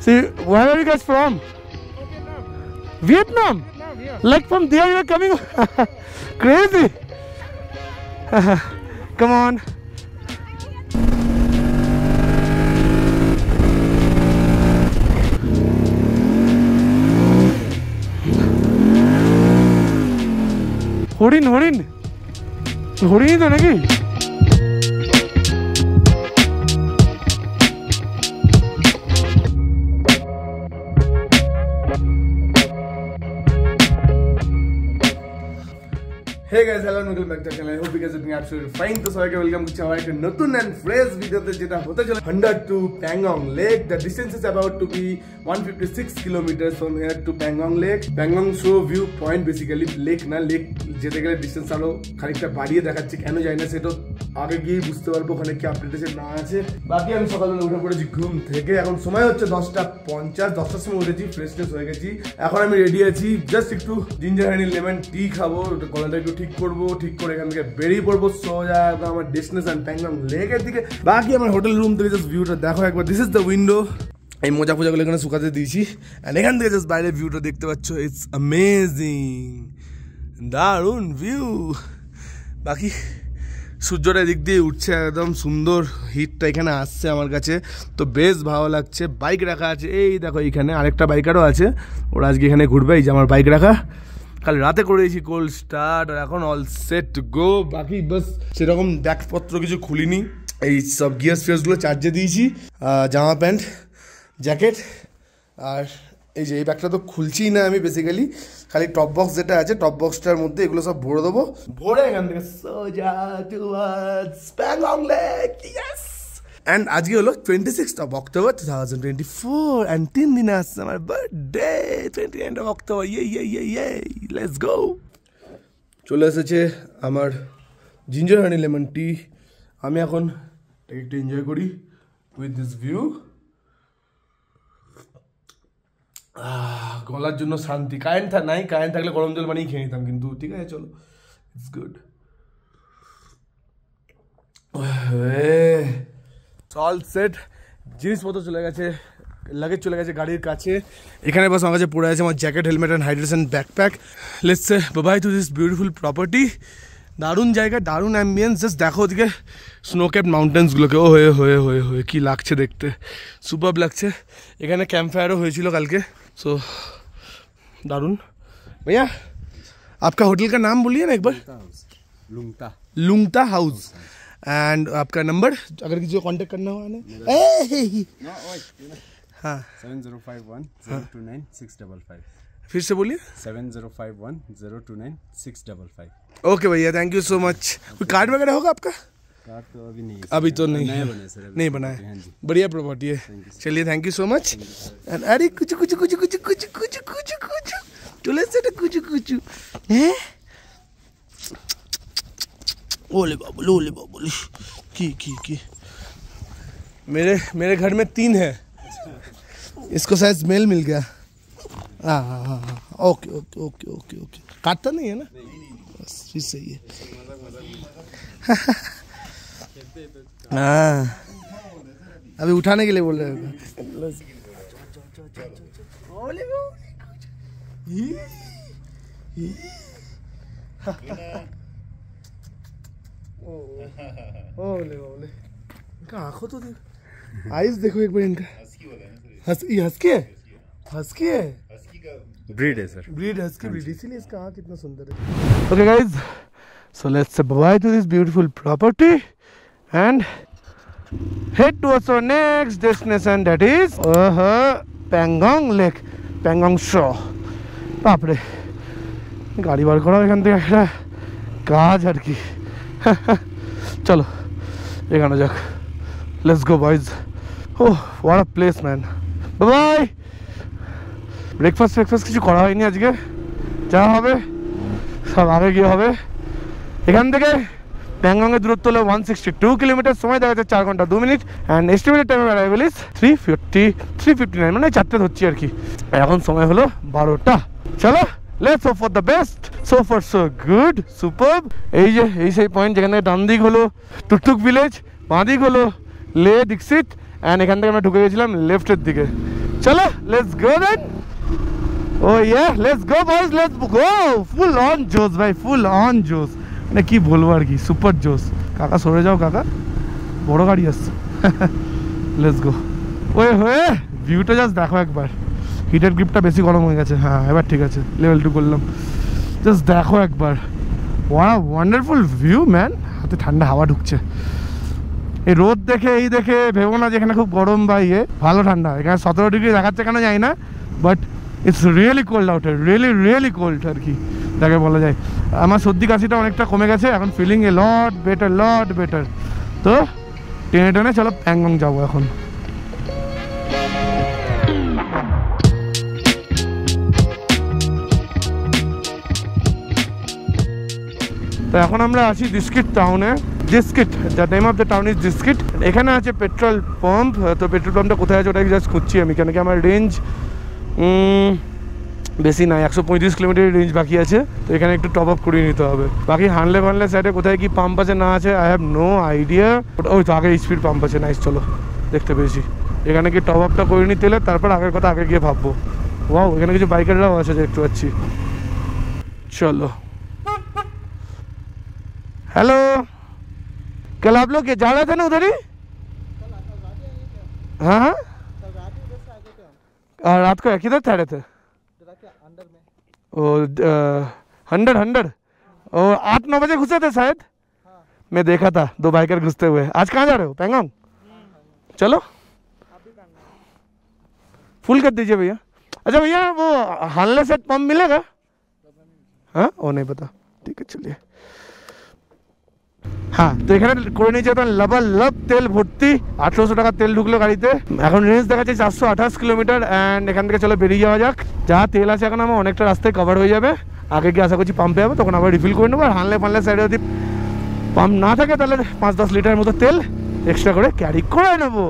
See, where are you guys from? Vietnam. Yeah. Like from there you are coming. Crazy. Come on. হরিণ হরিণ হরিণই তো নাকি? Hey guys, hello and welcome back to the channel. I hope you guys are doing absolutely fine. So সবাইকে welcome করছি আমার একটা নতুন and fresh ভিডিওতে, যেটা হতে চলে 100 to Pangong Lake. The distance is about to be 156 kilometers from here to Pangong Lake. Pangong show view point basically, lake না, lake যেতে গেলে ডিসটেন্স আরো খানিকটা বাড়িয়ে দেখাচ্ছে, কেন জানি না, সেটা আগে গিয়ে বুঝতে পারবো ওখানে কি আপডেট আছে না আছে। বাকি আমি সকালবেলা উঠে পড়েছি ঘুম থেকে, এখন সময় হচ্ছে 10:50, 10টার সময় উঠেছি, ফ্রেশ হয়ে গেছি। এখন আমি রেডি আছি, জাস্ট একটু জিঞ্জার হানি লেমন টি খাবো, গলাটা একটু ঠিক করবো, ঠিক করে এখান থেকে বেরিয়ে পড়বো সোজা একদম আমার ডেস্টিনেশন প্যাংগং লেকের দিকে। বাকি আমার হোটেল রুম থেকে জাস্ট ভিউটা দেখো একবার, দিস ইজ দ্য উইন্ডো। এই মোজা ফোজাগুলো এখানে শুকাতে দিয়েছি, অ্যান্ড এখান থেকে জাস্ট বাইরের ভিউটা দেখতে পাচ্ছ, ইটস অ্যামেজিং, দারুণ ভিউ। বাকি সূর্যটা এদিক দিয়ে উঠছে, একদম সুন্দর হিটটা এখানে আসছে আমার কাছে, তো বেশ ভালো লাগছে। বাইক রাখা আছে এই দেখো, এইখানে আরেকটা বাইকারও আছে, ওরা আজকে এখানে ঘুরবে। এই যে আমার বাইক রাখা, কাল রাতে করে দিয়েছি কোল্ড স্টার্ট, আর এখন অল সেট টু গো। বাকি বাস সেরকম ব্যাগপত্র কিছু খুলিনি, এই সব গিয়ার্স ফিয়ার্সগুলো চার্জে দিয়েছি, জামা প্যান্ট জ্যাকেট, আর এই যে এই ব্যাগটা তো খুলছিই না আমি বেসিক্যালি, খালি টপ বক্স যেটা আছে টপ বক্সটার মধ্যে এগুলো সব ভরে দেবো, ভরে এখান থেকে সোজা towards Pangong lake. Yes. And আজকে হলো 26th of October 2024, অ্যান্ড 3 দিনে আসছে আমার বার্থডে, 29th of October। ইয়ে লেটস গো। চলে এসেছে আমার জিঞ্জার হানি লেমন টি, আমি এখন একটু এনজয় করি উইথ দিস ভিউ। গলার জন্য শান্তি। কারেন্ট নাই, কারেন্ট থাকলে গরম জল বানিয়ে খেয়ে নিতাম, কিন্তু ঠিক আছে চলো, ইটস গুড। অল সেট, জিনিসপত্র চলে গেছে, লাগেজ চলে গেছে গাড়ির কাছে। এখানে বাস আমার কাছে পড়ে আছে আমার jacket, helmet and hydration backpack. Let's say bye to this beautiful property. দারুণ জায়গা, দারুণ অ্যাম্বিয়েন্স। জাস্ট দেখো ওদিকে স্নো ক্যাপড মাউন্টেন্সগুলোকে, ও হয়ে হয়ে হয়ে হয়ে কী লাগছে দেখতে, সুপার লাগছে। এখানে ক্যাম্প ফায়ারও হয়েছিল কালকে, सो दारुण। भैया आपका होटल का नाम बोलिए ना एक बार। लुंगता हाउस। एंड आपका नंबर अगर किसी को कांटेक्ट करना हो आने। हाँ 7051-029-655। फिर से बोलिए। 7051-029-655। ओके भैया, थैंक यू सो मच। कोई कार्ड वगैरह होगा आपका? कार्ड तो अभी नहीं है, अभी तो नहीं नया बने सर, नहीं बना है। बढ़िया प्रॉपर्टी है, चलिए thank you so much. And अरे कुछ कुछ कुछ कुछ कुछ कुछ कुछ कुछ चले से कुछ कुछ हैं। ओले बाबुल की मेरे घर में 3 है, इसको शायद स्मेल मिल गया। हाँ okay okay okay okay okay, काटता नहीं है ना, बस फिर सही है। हाँ अभी उठाने के लिए बोल रहे हो। इनका आंखों तो देखो, आइज देखो एक बार इनका। हस्की है, ब्रीड है सर, ब्रीड हस्की ब्रीड, इसीलिए इसका आंख कितना सुंदर है। Okay guys, so let's say by two this beautiful property and head towards our next destination, that is Pangong Lake, Pangong Shore। বাপরে গাড়ি বার করা এখান থেকে একটা কাজ আর কি। চলো এখানে যাক, let's go boys. Oh what a place man. Bye. Breakfast কিছু করা হয়নি আজকে, যা হবে সব আগে গিয়ে হবে। এখান থেকে প্যাংগংয়ের দূরত্ব হলো 162 কিলোমিটার, সময় দেখা যাচ্ছে 4 ঘন্টা 2 minute, and estimated time of arrival is 3:59, মানে 4টে ধরছি আর কি। এখন সময় হলো 12টা। চলো let's hope for the best. So far so good, superb. এই সেই পয়েন্ট যেখানে ডান দিক হলো টুকটুক ভিলেজ, বাঁ দিক হলো লে দীক্ষিত, অ্যান্ড এখান থেকে আমরা ঢুকে গেছিলাম লেফটের দিকে। चलो लेट्स गो देन ओ या let's go boys let's go full on জোস ভাই ফুল অন জোস মানে কি বলবো আর কি সুপার জোস কাকা সরে যাও কাকা বড় গাড়ি আসছে লেটস গো ওই হয়ে ভিউটা জাস্ট দেখো একবার হিটার গ্রিপটা বেশি গরম হয়ে গেছে হ্যাঁ এবার ঠিক আছে লেভেল 2 করলাম জাস্ট দেখো একবার ওয়াও ওয়ান্ডারফুল ভিউ ম্যান হাতে ঠান্ডা হাওয়া ঢুকছে এই রোদ দেখে এই দেখে ভেবো না যেখানে খুব গরম বা ইয়ে ভালো ঠান্ডা এখানে 17 ডিগ্রি দেখাচ্ছে কেন জানি না but it's really cold out really cold আর কি যাকে বলা যায় আমার সর্দি কাশিটা অনেকটা কমে গেছে এখন ফিলিং এ লট বেটার তো টেনে টেনে চলো প্যাংগং যাবো এখন তো এখন আমরা আছি ডিস্কিট টাউনে discrete the name of the town is discrete এখানে আছে পেট্রোল পাম্প তো পেট্রোল পাম্পটা কোথায় আছে ওটাই জাস্ট খুঁজছি আমি কেন কি আমার রেঞ্জ বেশি নাই 135 কিলোমিটার রেঞ্জ বাকি আছে তো এখানে একটু টপ আপ করিয়ে নিতে হবে বাকি হানলে সাইডে কোথায় কি পাম্প আছে না আছে আই হ্যাভ নো আইডিয়া ওই তো আগে স্পিড পাম্প আছে নাইস চলো দেখতে পেয়েছি এখানে কি টপ আপটা করে নিতে হলে তারপর আগের কথা আগে গিয়ে ভাববো ওয়াও এখানে কিছু বাইকাররাও আছে দেখতে পাচ্ছি চলো हेलो कल आप लोग जा रहे थे ना उधर ही हाँ हाँ और रात को किधर ठहरे थे ओ 100 ओ 8-9 बजे घुसे थे शायद मैं देखा था 2 बाइकर घुसते हुए आज कहाँ जा रहे हो पैंगोंग चलो फुल कर दीजिए भैया अच्छा भैया वो हानले सेट पंप मिलेगा हाँ वो नहीं पता ठीक है चलिए হ্যাঁ তো এখানে করে নিয়েছে তো লাভ তেল ভর্তি 1800 টাকা তেল ঢুকলো গাড়িতে এখন রেঞ্জ দেখাচ্ছে 428 কিলোমিটার অ্যান্ড এখান থেকে চলো বেরিয়ে যাওয়া যাক যা তেল আছে এখন আমার অনেকটা রাস্তায় কভার হয়ে যাবে আগে গিয়ে আশা করছি পাম্পে যাবো তখন আবার রিফিল করে নেবো আর হানলে সাইডে যদি পাম্প না থাকে তাহলে 5-10 লিটারের মতো তেল এক্সট্রা করে ক্যারি করে নেবো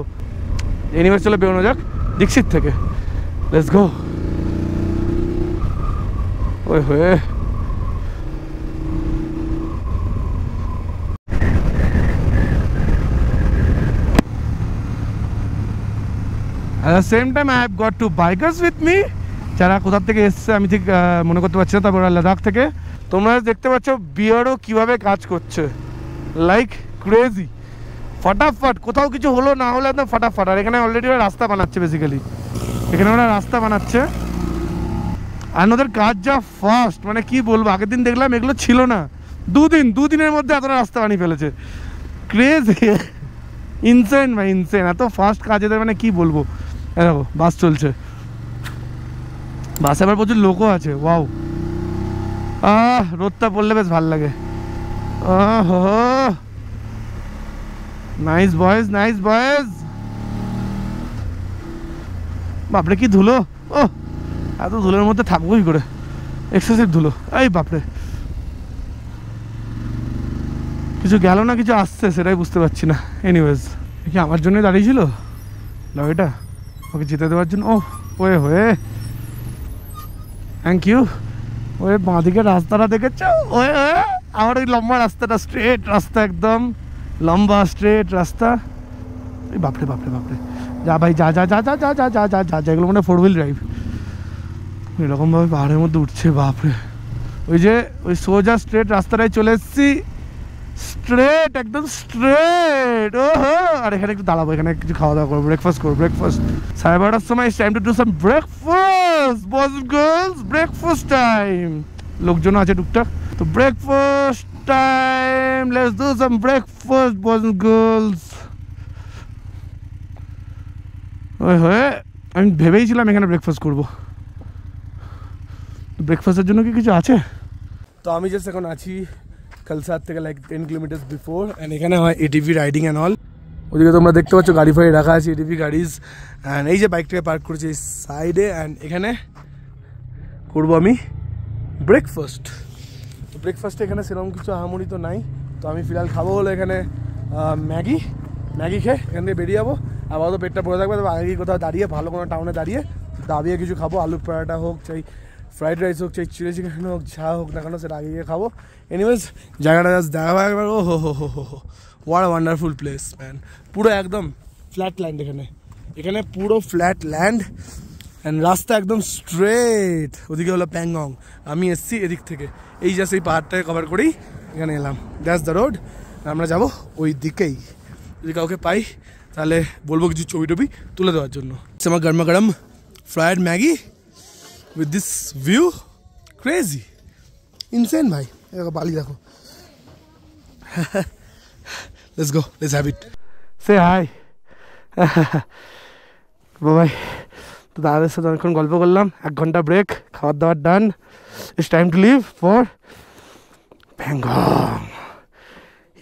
এনিওয়ে চলো বেরোনো যাক দীক্ষিত থেকে লেটস গো ওই হয়ে At the same time I have got 2 bikers with me যারা কোথা থেকে এসছে আমি ঠিক মনে করতে পারছি না তারপর লাদাখ থেকে তোমরা দেখতে পাচ্ছ বিয়ারও কিভাবে কাজ করছে লাইক ক্রেজি ফটাফট কোথাও কিছু হলো না হলে একদম ফটাফট আর এখানে অলরেডি ওরা রাস্তা বানাচ্ছে বেসিক্যালি এখানে ওরা রাস্তা বানাচ্ছে আর ওদের কাজ যা ফাস্ট মানে কি বলবো আগের দিন দেখলাম এগুলো ছিল না দুদিনের মধ্যে এতটা রাস্তা বানিয়ে ফেলেছে ক্রেজি ইনসেন ভাই ইনসেন এত ফাস্ট কাজ এদের মানে কি বলবো দেখো বাস চলছে বাসে আবার প্রচুর লোকও আছে ওয়াও রোদটা পড়লে বেশ ভালো লাগে নাইস বয়েজ বাপরে কি ধুলো ও এত ধুলোর মধ্যে থাকবো কি করে এক্সেসিভ ধুলো এই বাপরে কিছু গেল না কিছু আসছে সেটাই বুঝতে পারছি না এনিওয়েজ কি আমার জন্য দাঁড়িয়েছিল লরিটা ওকে জিতে দেওয়ার জন্য ও ওয়ে হয়ে থ্যাংক ইউ ওই বাঁদিকে রাস্তাটা দেখেছো ওই আমার ওই লম্বা রাস্তাটা স্ট্রেট রাস্তা একদম লম্বা স্ট্রেট রাস্তা এই বাপরে যা ভাই যা এগুলো মানে 4 হুইল ড্রাইভ এরকমভাবে পাহাড়ের মধ্যে উঠছে বাপরে ওই যে ওই সোজা স্ট্রেট রাস্তাটায় চলে এসেছি স্ট্রেট একদম স্ট্রেট ওহো আর এখানে একটু দাঁড়াবো এখানে কিছু খাওয়া দাওয়া করবো ব্রেকফাস্ট 12:30 সময় it's time to do some breakfast boys and girls breakfast time লোকজন আছে টুকটাক তো breakfast time let's do some breakfast boys and girls ওই হয়ে আমি ভেবেইছিলাম এখানে ব্রেকফাস্ট করবো ব্রেকফাস্টের জন্য কি কিছু আছে তো আমি জাস্ট এখন আছি কলসার থেকে লাইক 10 কিলোমিটার্স বিফোর অ্যান্ড এখানে হয় এটিভি রাইডিং অ্যান্ড অল ওদিকে তোমরা দেখতে পাচ্ছ গাড়ি ফাড়ি রাখা আছে এটিভি গাড়িজ অ্যান্ড এই যে বাইকটাকে পার্ক করেছি এই সাইডে অ্যান্ড এখানে করবো আমি ব্রেকফাস্ট তো ব্রেকফাস্টে এখানে সেরকম কিছু আহামরি তো নাই তো আমি ফিলহাল খাবো হলো এখানে ম্যাগি খেয়ে এখান থেকে বেরিয়ে যাবো আপাতত পেটটা পড়ে থাকবে তবে আগে গিয়ে কোথাও দাঁড়িয়ে ভালো কোনো টাউনে দাবিয়ে কিছু খাবো আলুর পরোটা হোক চাই ফ্রাইড রাইস হোক চাই চিলি চিকেন হোক যা হোক না কেন সেটা আগে গিয়ে খাবো এনিওয়েজ জায়গাটা জাস্ট দেখা একবার ও হো what a wonderful place man পুরো একদম ফ্ল্যাট ল্যান্ড এখানে পুরো ফ্ল্যাট ল্যান্ড অ্যান্ড রাস্তা একদম স্ট্রেট, ওদিকে হলো প্যাংগং, আমি এসছি এদিক থেকে, এই জাস্ট এই পাহাড়টাকে কভার করেই এখানে এলাম, দ্যাটস দ্য রোড। আমরা যাব ওই দিকেই, যদি কাউকে পাই তাহলে বলবো কিছু ছবি টবি তুলে দেওয়ার জন্য। আমার গরমা গরম fried Maggi with this view, crazy, insane ভাই, দেখো বালি দেখো। Let's go, let's have it. Say hi Babai. তো দাদাদের সাথে অনেকক্ষণ গল্প করলাম, 1 ঘন্টা ব্রেক, খাবার দাবার done, it's time to leave for Pangong.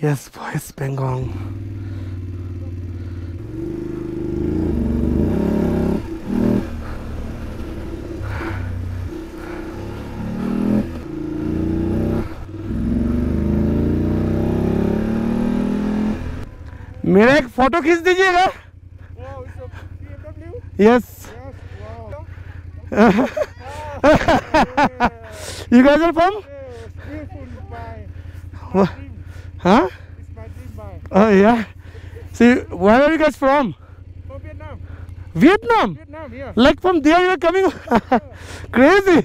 Yes boys, Pangong. मेरा एक फोटो खींच दीजिएगा। Yes, you guys are from? Huh? Oh yeah. See, where are you guys from? From Vietnam. Vietnam? Vietnam, yeah. Like from there you are coming? Crazy.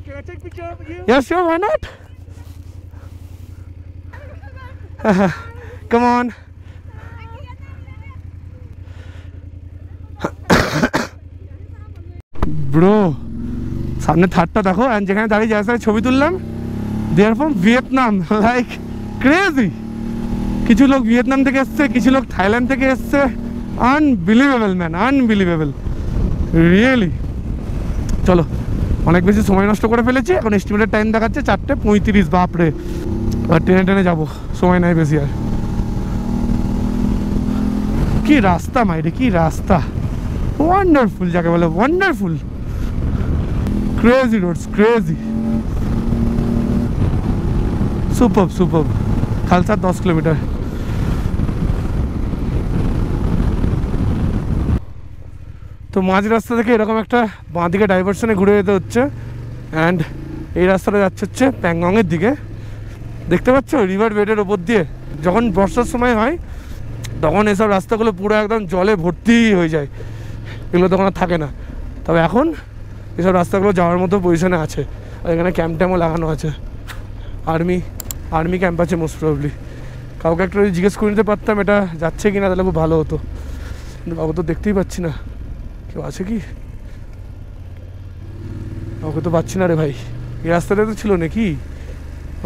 Can I take a picture with you? Yeah, sure, why not? Come on. Bro, সামনে থার্ডটা দেখো, and যেখানে দাঁড়িয়ে যার সাথে ছবি তুললাম, they are from Vietnam. Like crazy. কিছু লোক ভিয়েতনাম থেকে এসছে, কিছু লোক থাইল্যান্ড থেকে এসছে। Unbelievable man, unbelievable, really. চলো, অনেক বেশি সময় নষ্ট করে ফেলেছি। এখন এস্টিমেটেড টাইম দেখাচ্ছে 4:35, বাপরে। আর ট্রেনে ট্রেনে যাবো, সময় নাই বেশি আর। কি রাস্তা মাইরে, কি রাস্তা, ওয়ান্ডারফুল যাকে বলে, wonderful. Crazy roads, crazy, super super. Khalsa 10 kilometre. তো মাঝ রাস্তা থেকে এরকম একটা বাঁ দিকে ডাইভারশনে ঘুরে যেতে হচ্ছে, অ্যান্ড এই রাস্তাটা যাচ্ছে হচ্ছে প্যাংগংয়ের দিকে। দেখতে পাচ্ছ রিভার বেডের ওপর দিয়ে। যখন বর্ষার সময় হয় তখন এসব রাস্তাগুলো পুরো একদম জলে ভর্তি হয়ে যায়, এগুলো তখন আর থাকে না। তবে এখন এসব রাস্তাগুলো যাওয়ার মতো পজিশনে আছে, আর এখানে ক্যাম্প ট্যাম্পও লাগানো আছে। আর্মি ক্যাম্প আছে মোস্ট প্রবলি। কাউকে একটা যদি জিজ্ঞেস করে নিতে পারতাম এটা যাচ্ছে কি না, তাহলে খুব ভালো হতো, কিন্তু কাউকে তো দেখতেই পাচ্ছি না। কেউ আছে কি? কাউকে তো পাচ্ছি না রে ভাই। এই রাস্তাটা তো ছিল নাকি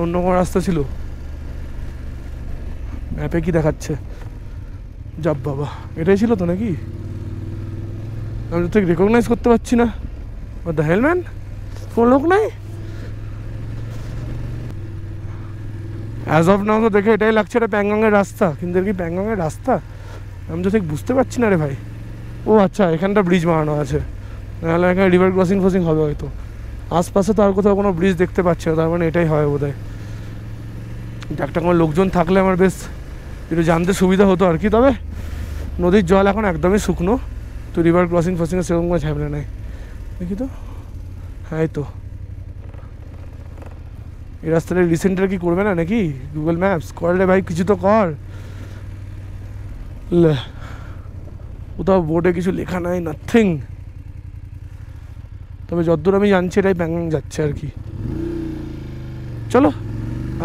অন্য কোনো রাস্তা ছিল? ম্যাপে কি দেখাচ্ছে? যাব বাবা, এটাই ছিল তো নাকি? আমি তো ঠিক রেকগনাইজ করতে পারছি না। দ্য হেলম্যান, কোনো লোক নাই অ্যাজ অফ নাও। তো দেখে এটাই লাগছে এটা প্যাংগংয়ের রাস্তা, কিন্তু এর কি প্যাংগংয়ের রাস্তা আমি তো ঠিক বুঝতে পারছি না রে ভাই। ও আচ্ছা, এখানটা ব্রিজ বানানো আছে, নাহলে এখানে রিভার ক্রসিং ফসিং হবে হয়তো। আশপাশে তো আর কোথাও কোনো ব্রিজ দেখতে পাচ্ছি না, তার মানে এটাই হয় বোধ হয়। একটা কোনো লোকজন থাকলে আমার বেশ একটু জানতে সুবিধা হতো আর কি। তবে নদীর জল এখন একদমই শুকনো, তো রিভার ক্রসিং ফসিংয়ের সেরকম কোনো ঝামেলা নেই। দেখি তো, হ্যাঁ এই তো এই রাস্তাটা রিসেন্টার কি করবে না নাকি? গুগল ম্যাপস কর রে ভাই, কিছু তো কর। কোথাও বোর্ডে কিছু লেখা নাই, নাথিং। তবে যতদূর আমি জানছি এটাই প্যাংগং যাচ্ছে আর কি। চলো,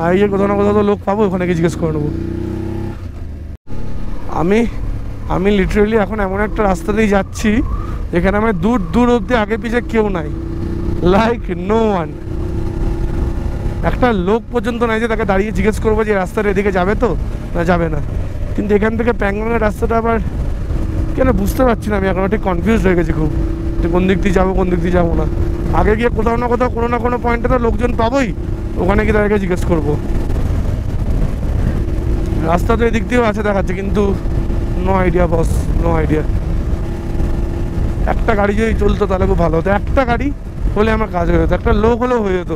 আর এই কোথাও না কোথাও তো লোক পাবো, ওখানে গিয়ে জিজ্ঞেস করে নেবো। আমি লিটারেলি এখন এমন একটা রাস্তা দিয়ে যাচ্ছি যেখানে আমার দূর দূর অবধি আগে পিছিয়ে কেউ নাই, লাইক নো ওয়ান। একটা লোক পর্যন্ত নাই যে তাকে দাঁড়িয়ে জিজ্ঞেস করবো যে রাস্তার এদিকে যাবে তো না যাবে না। কিন্তু এখান থেকে প্যাংগংয়ের রাস্তাটা আবার কেন বুঝতে পারছি না, আমি এখন ঠিক কনফিউজ হয়ে গেছি খুব, যে কোন দিক দিয়ে যাবো কোন দিক দিয়ে যাবো না। আগে গিয়ে কোথাও না কোথাও কোনো না কোনো পয়েন্টে তো লোকজন পাবোই, ওখানে গিয়ে তাদেরকে জিজ্ঞেস করবো। রাস্তা তো এদিক দিয়েও আছে দেখাচ্ছে, কিন্তু নো আইডিয়া বস, নো আইডিয়া। একটা গাড়ি যদি চলতো তাহলে খুব ভালো হতো, একটা গাড়ি হলে আমার কাজ হয়ে যেত, একটা লোক হলেও হয়ে যেত।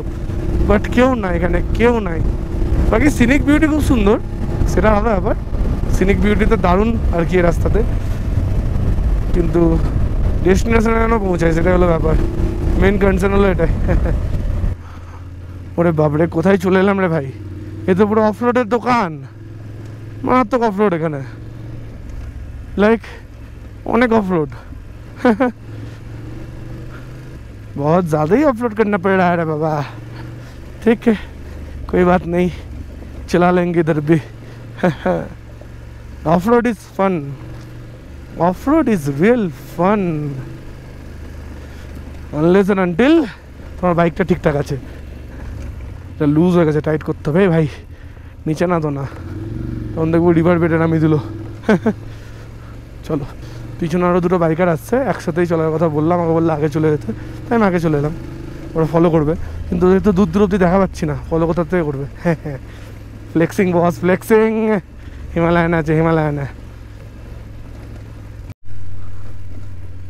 বাট কেউ নাই এখানে, কেউ নাই। বাকি সিনিক বিউটি খুব সুন্দর, সেটা হবে আবার। সিনিক বিউটি তো দারুণ আর কি এই রাস্তাতে, কিন্তু ডেস্টিনেশনে যেন পৌঁছায় সেটা হলো ব্যাপার। মেন কনসার্ন হলো এটাই। ওরে বাবরে, কোথায় চলে এলাম রে ভাই? এ তো পুরো অফ রোডের দোকান, মারাত্মক অফ রোড এখানে, লাইক অনেক অফ রোড। बहुत ज़्यादा ही ऑफ रोड करना पड़ रहा है रे बाबा। ठीक है, कोई बात नहीं, चला लेंगे इधर भी। Off road is fun, off road is real fun, unless and until তোমার বাইকটা ঠিকঠাক আছে। এটা লুজ হয়ে গেছে, টাইট করতে হবে ভাই, নিচে না তো না, তখন দেখবো রিভার বেডে নামিয়ে দিল। চলো, পিছনে আরও দুটো বাইকার আসছে, একসাথেই চলার কথা বললাম, আমাকে বললে আগে চলে যেতে, তাই আমি আগে চলে এলাম। ওরা ফলো করবে, কিন্তু ওদের তো দূর দূর অব্দি দেখা পাচ্ছি না, ফলো কোথার থেকে করবে? হ্যাঁ হ্যাঁ, ফ্লেক্সিং বস ফ্লেক্সিং। হিমালয়ান আছে, হিমালয়ান।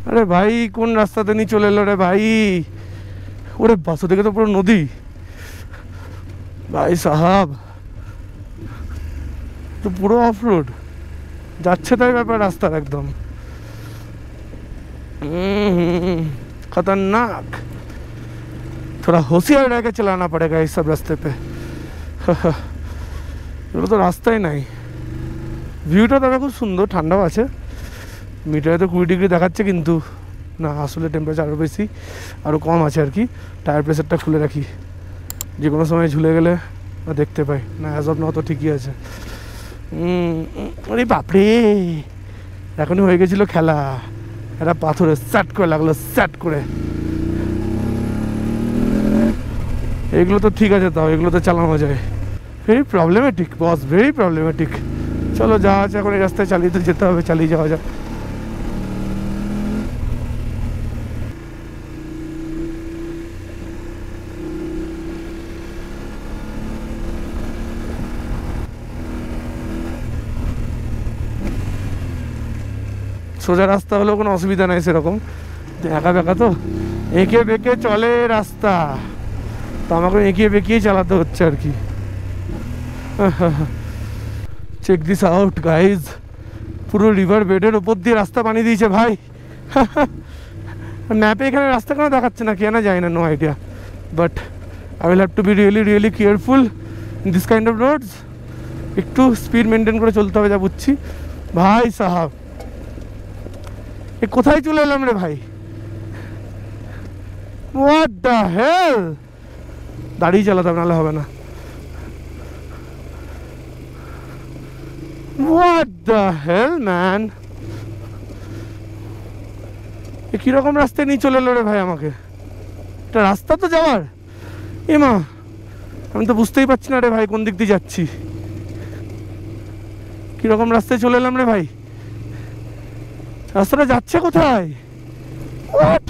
আরে ভাই কোন রাস্তাতে নিয়ে চলে এলো রে ভাই? ওরে বাসো থেকে তো পুরো নদী ভাই সাহাব, তো পুরো অফ রোড যাচ্ছে তাই ব্যাপার রাস্তার একদম खतरनाक। थोड़ा होशियार रह के चलाना पड़ेगा इस सब रास्ते पे। এগুলো তো রাস্তাই নাই। ভিউটা তবে খুব সুন্দর, ঠান্ডাও আছে, মিটারে তো 20 ডিগ্রি দেখাচ্ছে, কিন্তু না আসলে টেম্পারেচার আরও বেশি, আরও কম আছে আর কি। টায়ার প্রেসারটা খুলে রাখি, যে কোনো সময় ঝুলে গেলে দেখতে পাই না। অ্যাজ অফ নাও তো ঠিকই আছে। আরে বাপরে, এখনই হয়ে গেছিলো খেলা। একটা পাথরে স্যাট করে লাগলো, স্যাট করে। এগুলো তো ঠিক আছে, তাও এগুলো তো চালানো যায়। ভেরি প্রবলেমেটিক বস, ভেরি প্রবলেমেটিক। চলো যা আছে এখন এই রাস্তায় চালিয়ে তো যেতে হবে, চালিয়ে যাওয়া যাক। সোজা রাস্তা হলেও কোনো অসুবিধা নাই সেরকম, একা বেঁকা তো, এঁকে বেঁকে চলে রাস্তা, তো আমাকে এঁকিয়ে বেঁকিয়ে চালাতে হচ্ছে আর কি। চেক দিস আউট গাইজ, পুরো রিভার বেডের ওপর দিয়ে রাস্তা বানিয়ে দিয়েছে ভাই। ম্যাপে এখানে রাস্তা কেন দেখাচ্ছে না কেন যায় না, no idea, but I will have to be really really careful in this kind of roads. একটু স্পিড মেনটেন করে চলতে হবে যা বুঝছি। ভাই সাহাব এ কোথায় চলে এলাম রে ভাই? হোয়াট দ্য হেল, দাঁড়িয়ে চালাতে হবে, নাহলে হবে না। হোয়াট দ্য হেল ম্যান, এ কিরকম রাস্তায় নিয়ে চলে এলো রে ভাই আমাকে? এটা রাস্তা তো যাওয়ার, এ মা আমি তো বুঝতেই পারছি না রে ভাই কোন দিক দিয়ে যাচ্ছি। কিরকম রাস্তায় চলে এলাম রে ভাই? রাস্তাটা যাচ্ছে কোথায়? হোয়াট?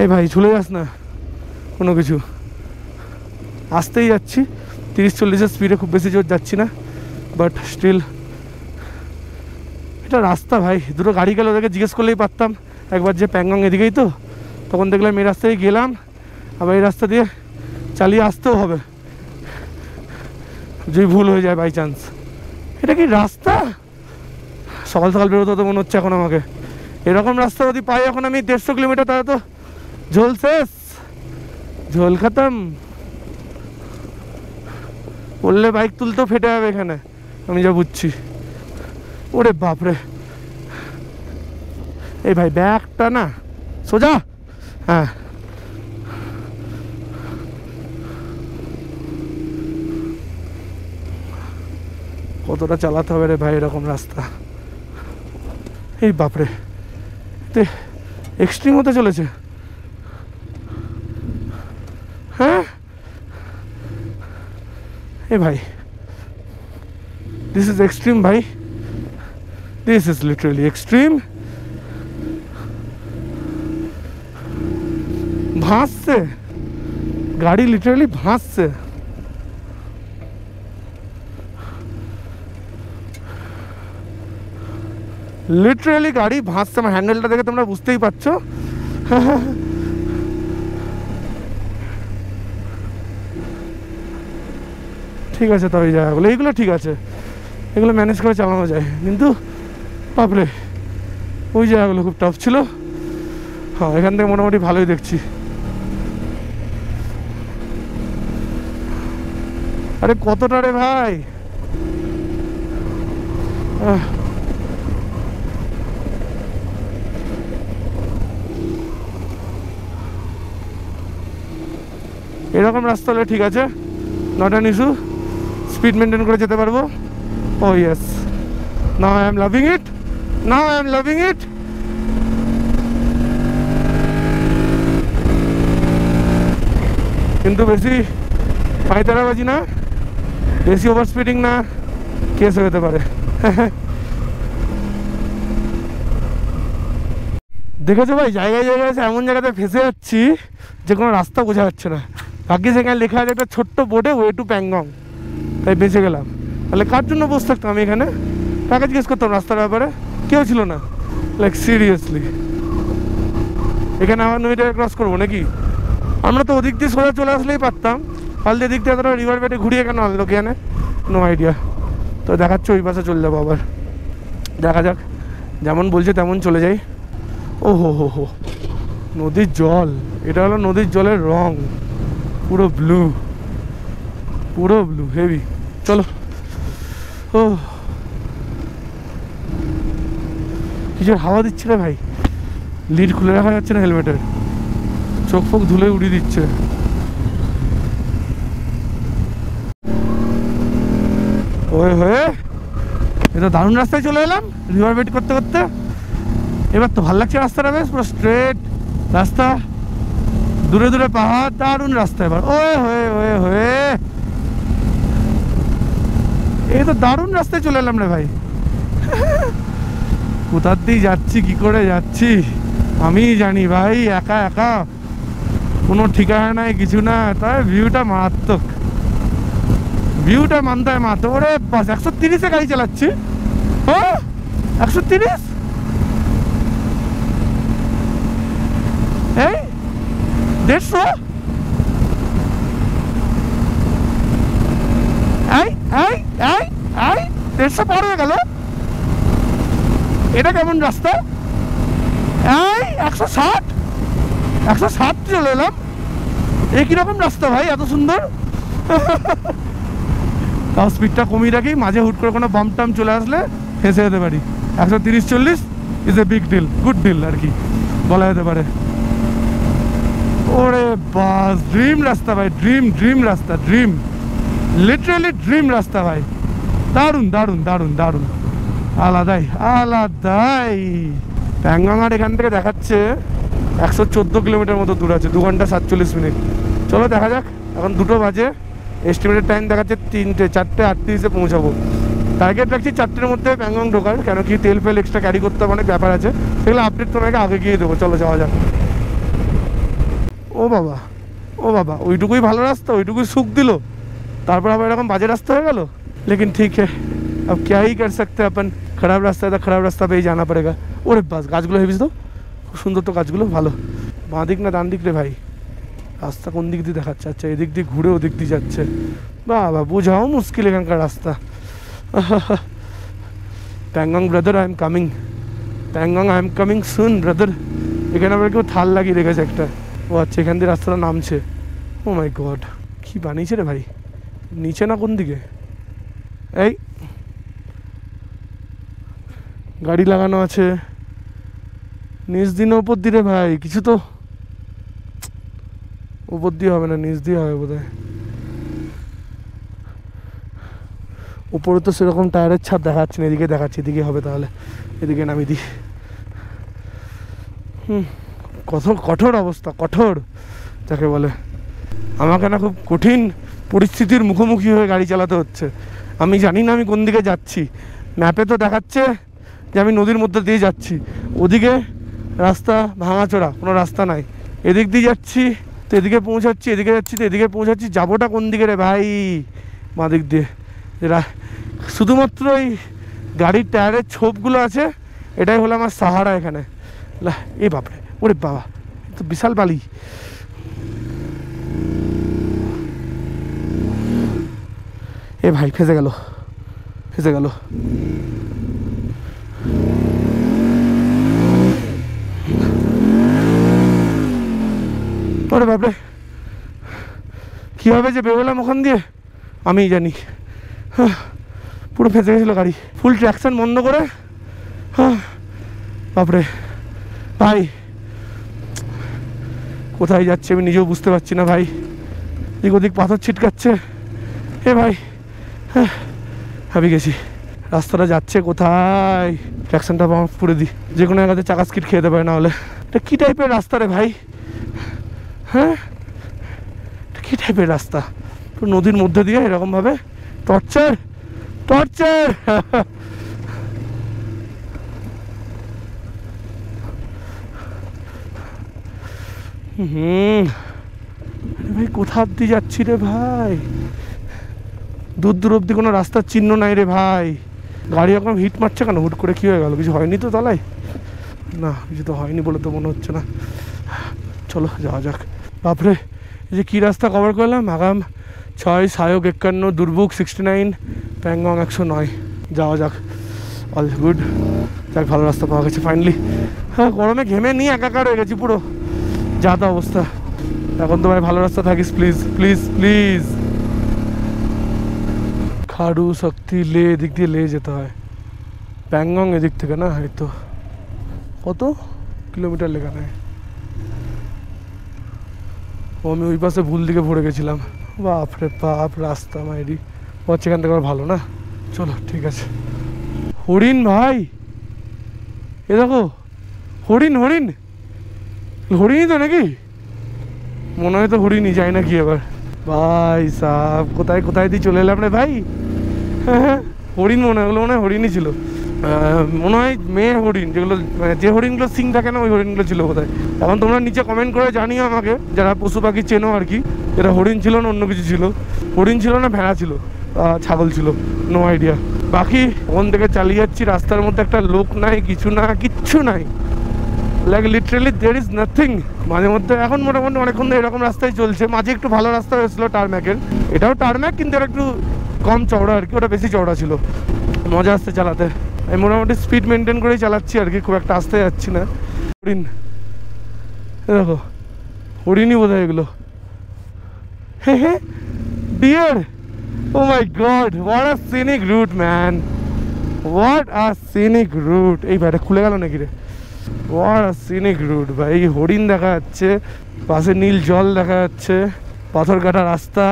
এই ভাই চলে যাস না কোনো কিছু, আসতেই যাচ্ছি 30-40 স্পিডে, খুব বেশি জোর যাচ্ছি না, বাট স্টিল এটা রাস্তা ভাই। দুটো গাড়ি গেল, ওদেরকে জিজ্ঞেস করলেই পারতাম একবার যে প্যাংগং এদিকেই তো, তখন দেখলাম এই রাস্তায় গেলাম, আবার এই রাস্তা দিয়ে চালিয়ে আসতেও হবে যদি ভুল হয়ে যায় বাই চান্স। এটা কি রাস্তা? সকাল সকাল বেরোতে তো মনে হচ্ছে এখন আমাকে, এরকম রাস্তা যদি পাই এখন আমি 150 কিলোমিটার, তাহলে তো ঝোল শেষ, ঝোল খতম। বললে বাইক তুলতেও ফেটে যাবে এখানে, আমি যা বুঝছি। ওরে বাপরে, এই ভাই ব্যাগটা না সোজা, হ্যাঁ কতটা চালাতে হবে রে ভাই এরকম রাস্তা? এই বাপরে, এক্সট্রিম হতে চলেছে। হ্যাঁ এ ভাই, দিস ইজ এক্সট্রিম ভাই, দিস ইজ লিটারালি এক্সট্রিম। ভাসছে গাড়ি, লিটারালি ভাসছে। লিটারালি গাড়ি ভাসছে, আমার হ্যান্ডেলটা দেখে তোমরা বুঝতেই পারছো। ঠিক আছে, তবে এই জায়গাগুলো এইগুলো ঠিক আছে, এগুলো ম্যানেজ করে চালানো যায়, কিন্তু বাপরে ওই জায়গাগুলো খুব টাফ ছিল। হ্যাঁ এখান থেকে মোটামুটি ভালোই দেখছি। আরে কতটা রে ভাই? এরকম রাস্তা হলে ঠিক আছে, not an issue, speed maintain করে যেতে পারবো। Oh yes, now I am loving it, now I am loving it. কিন্তু বেশি পায়তারাবাজি না, বেশি ওভার স্পিডিং না, কেস হতে পারে। দেখেছো ভাই, জায়গায় জায়গায় এমন জায়গাতে ফেসে যাচ্ছি যে কোনো রাস্তা বোঝা যাচ্ছে না। ভাগ্যে সেখানে লেখা আছে একটা ছোট্ট বোর্ডে ওয়ে টু প্যাংগং, তাই বেঁচে গেলাম। তাহলে কার জন্য বসে থাকতাম আমি এখানে? কাকে জিজ্ঞেস করতাম রাস্তার ব্যাপারে? কেউ ছিল না। লাইক সিরিয়াসলি, এখানে আমার নদীটাকে ক্রস করবো নাকি? আমরা তো ওদিক দিয়ে সোজা চলে আসলেই পারতাম, ফালদি দিক দিয়ে তোরা রিভার বেডে ঘুরিয়ে কেন আনলো কেনে? No idea. তো দেখাচ্ছে ওই পাশে চলে যাবো আবার, দেখা যাক, যেমন বলছে তেমন চলে যাই। ও হো হো হো, নদীর জল, এটা হলো নদীর জলের রং, পুরো ব্লু, পুরো ব্লু, হেভি। চলো। ও কিছু হাওয়া দিচ্ছে রে ভাই, লিড খুলে রাখা যাচ্ছে না হেলমেটের, চোখ ফোক ধুলে উড়িয়ে দিচ্ছে। ওই হয়ে এটা দারুণ রাস্তায় চলে এলাম রিভার বেড করতে করতে। এবার তো ভালো লাগছে রাস্তাটা, বেশ পুরো স্ট্রেট রাস্তা, দূরে দূরে পাহাড়, দারুণ রাস্তা। এবার ওয়ে হয়ে হয়ে হয়ে এই তো দারুণ রাস্তায় চলে এলাম রে ভাই। কোথার দিয়ে যাচ্ছি, কি করে যাচ্ছি আমি জানি ভাই, একা একা, কোনো ঠিকানা নাই, কিছু না। তাই ভিউটা মারাত্মক, ভিউটা মানতে হয় মারাত্মক। ওরে বাস, 130-এ গাড়ি চালাচ্ছি। ও 130, এই 150, এই এই এই এই 150 পার হয়ে গেল। এটা কেমন রাস্তা? এই 160 চলে এলাম। এই কিরকম রাস্তা ভাই, এত সুন্দর? তাও স্পিডটা কমিয়ে রাখি, মাঝে হুট করে কোনো বাম টাম চলে আসলে ফেঁসে যেতে পারি। 130-40 is a big deal, good deal আর কি বলা যেতে পারে। ওরে বাস, ড্রিম রাস্তা ভাই, ড্রিম ড্রিম রাস্তা, ড্রিম, লিটারালি ড্রিম রাস্তা ভাই। দারুণ দারুণ দারুণ দারুণ, আলাদাই আলাদাই। প্যাংগং আর এখান থেকে দেখাচ্ছে 114 কিলোমিটার মতো দূর আছে, 2 ঘন্টা 47 মিনিট। চলো দেখা যাক, এখন 2টো বাজে, এস্টিমেটেড টাইম দেখাচ্ছে 4:38-এ পৌঁছাবো। টার্গেট রাখছি 4টের মধ্যে প্যাংগং ঢোকার, কেন কি তেল ফেল এক্সট্রা ক্যারি করতে অনেক ব্যাপার আছে, সেগুলো আপডেট তোমাকে আগে গিয়ে দেবো। চলো যাওয়া যাক। ও বাবা, ও বাবা, ওইটুকুই ভালো রাস্তা, ওইটুকুই সুখ দিল, তারপর আবার এরকম বাজে রাস্তা হয়ে গেল। লেকিন ঠিক है, अब क्या ही कर सकते हैं अपन, खराब रास्ता है तो खराब रास्ता पे ही जाना पड़ेगा। ওরে বাস, গাছগুলো হেভিস তো, খুব সুন্দর তো গাছগুলো, ভালো। বাঁ দিক না ডান দিক রে ভাই, রাস্তা কোন দিক দিয়ে দেখাচ্ছে? আচ্ছা এদিক দিয়ে ঘুরে ওদিক দিয়ে যাচ্ছে। বাবা বোঝাও মুশকিল এখানকার রাস্তা। Pangong brother I am coming, Pangong I am coming soon brother. এখানে আবার কেউ থাল লাগিয়ে রেখেছে একটা। ও আচ্ছা, এখান দিয়ে রাস্তাটা নামছে। ও মাই গড, কি বানিয়েছে রে ভাই, নিচে না কোন দিকে? এই গাড়ি লাগানো আছে, নিচ দিন ওপর দিয়ে রে ভাই, কিছু তো উপর দিয়ে হবে না, নিচ দিয়ে হবে বোধ হয়। উপরে তো সেরকম টায়ারের ছাপ দেখাচ্ছে না, এদিকে দেখাচ্ছে, এদিকে হবে তাহলে, এদিকে নামিয়ে দিই। কত কঠোর অবস্থা, কঠোর যাকে বলে। আমাকে না খুব কঠিন পরিস্থিতির মুখোমুখি হয়ে গাড়ি চালাতে হচ্ছে। আমি জানি না আমি কোন দিকে যাচ্ছি, ম্যাপে তো দেখাচ্ছে যে আমি নদীর মধ্যে দিয়ে যাচ্ছি, ওদিকে রাস্তা ভাঙাচোরা, কোনো রাস্তা নাই। এদিক দিয়ে যাচ্ছি তো এদিকে পৌঁছাচ্ছি, এদিকে যাচ্ছি তো এদিকে পৌঁছাচ্ছি, যাবোটা কোন দিকে রে ভাই? বাঁ দিক দিয়ে। শুধুমাত্র এই গাড়ির টায়ারের ছোপগুলো আছে, এটাই হলো আমার সাহারা এখানে। এ বাপরে, ওরে বাবা, তো বিশাল বালি। এ ভাই ফেসে গেল, ফেসে গেল। ওরে বাপরে, কীভাবে যে বেরোলাম ওখান দিয়ে আমিই জানি। পুরো ফেসে গেছিলো গাড়ি, ফুল ট্র্যাকশন বন্ধ করে। বাপরে ভাই, কোথায় যাচ্ছে আমি নিজেও বুঝতে পারছি না ভাই। এদিক ওদিক পাথর ছিটকাচ্ছে। এ ভাই হাবি গেছি। রাস্তাটা যাচ্ছে কোথায়? ট্র্যাকশনটা পুরে দিই, যে কোনো জায়গাতে চাকা স্কিট খেয়ে দেবে না হলে। এটা কী টাইপের রাস্তা রে ভাই? হ্যাঁ, কী টাইপের রাস্তা? নদীর মধ্যে দিয়ে এরকমভাবে টর্চার টর্চার। ভাই কোথা অব্দি যাচ্ছি রে ভাই? দূর দূর অব্দি কোনো রাস্তার চিহ্ন নাই রে ভাই। গাড়ি এখন হিট মারছে কেন? হুট করে কী হয়ে গেল? কিছু হয়নি তো তলায়? না, কিছু তো হয়নি বলে তো মনে হচ্ছে না। চলো যাওয়া যাক। বাপরে, এই যে কী রাস্তা কভার করলাম! আগাম 6, সায়ক 51, দুর্বুক 69, প্যাংগং 109। যাওয়া যাক, অল গুড। যাক, ভালো রাস্তা পাওয়া গেছে ফাইনালি। হ্যাঁ, গরমে ঘেমে নিয়ে একাকার হয়ে গেছি পুরো, যা তা অবস্থা। এখন তো ভাই ভালো রাস্তা থাকিস প্লিজ প্লিজ প্লিজ। খাড়ু শক্তি লে, এদিক দিয়ে লে যেতে হয়। প্যাংগং এদিক থেকে না? এই তো কত কিলোমিটার লেখা নেয়। ও, আমি ওই পাশে ভুল দিকে ভরে গেছিলাম। বাপরে বাপ, রাস্তা মাইরি হচ্ছে এখান থেকে ভালো না। চলো ঠিক আছে। হরিণ ভাই, এ দেখো হরিণ হরিণ হরিণই তো নাকি? মনে হয় তো হরিণই, যায় না কি এবার। ভাই সাহ, কোথায় কোথায় দিয়ে চলে এলাম রে ভাই। হ্যাঁ, হরিণ মনে হয়, ওগুলো মনে হয় হরিণই ছিল। মনে হয় মেয়ে হরিণ, যেগুলো মানে যে হরিণগুলো সিং থাকে না, ওই হরিণগুলো ছিল কোথায়। এখন তোমরা নিচে কমেন্ট করে জানিও আমাকে, যারা পশু পাখি চেনো আর কি, এটা হরিণ ছিল না অন্য কিছু ছিল। হরিণ ছিল না ভেড়া ছিল, ছাগল ছিল, নো আইডিয়া। বাকি ওখান থেকে চালিয়ে যাচ্ছি, রাস্তার মধ্যে একটা লোক নাই, কিছু না, কিচ্ছু নাই। Like literally there is nothing. মাঝে মধ্যে এখন মোটামুটি অনেকক্ষণ এরকম রাস্তায় চলছে। মাঝে একটু ভালো রাস্তা হয়েছিল টারম্যাকের, এটাও টারম্যাক কিন্তু এটা একটু কম চওড়া আর কি, ওটা বেশি চওড়া ছিল। মজা আসছে চালাতে। আমি মোটামুটি স্পিড মেনটেন করেই চালাচ্ছি আর কি, খুব একটা আসতে যাচ্ছি না। হরিণ দেখো, হরিণই বোধ হয় এগুলো। Hey hey, deer. Oh my god, what a scenic route man, what a scenic route. এই ভাইটা খুলে গেল নাকি রে? হোয়াট আ সিনিক রুট ভাই। হরিণ দেখা যাচ্ছে, পাশে নীল জল দেখা যাচ্ছে, পাথর কাটা রাস্তা,